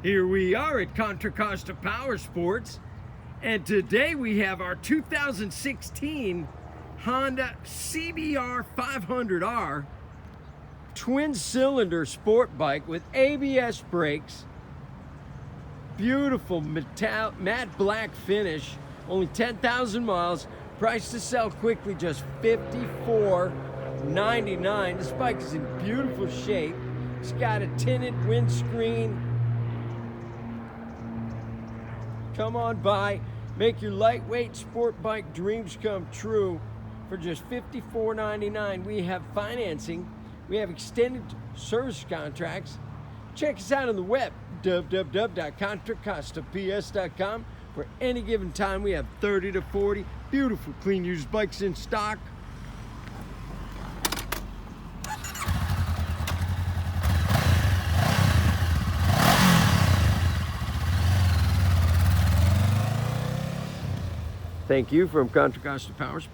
Here we are at Contra Costa Powersports, and today we have our 2016 Honda CBR500R twin-cylinder sport bike with ABS brakes, beautiful matte black finish, only 10,000 miles, price to sell quickly, just $54.99. This bike is in beautiful shape. It's got a tinted windscreen. Come on by, make your lightweight sport bike dreams come true for just $54.99. We have financing, we have extended service contracts. Check us out on the web, www.contracostaps.com. For any given time, we have 30 to 40 beautiful clean used bikes in stock. Thank you from Contra Costa Powersports.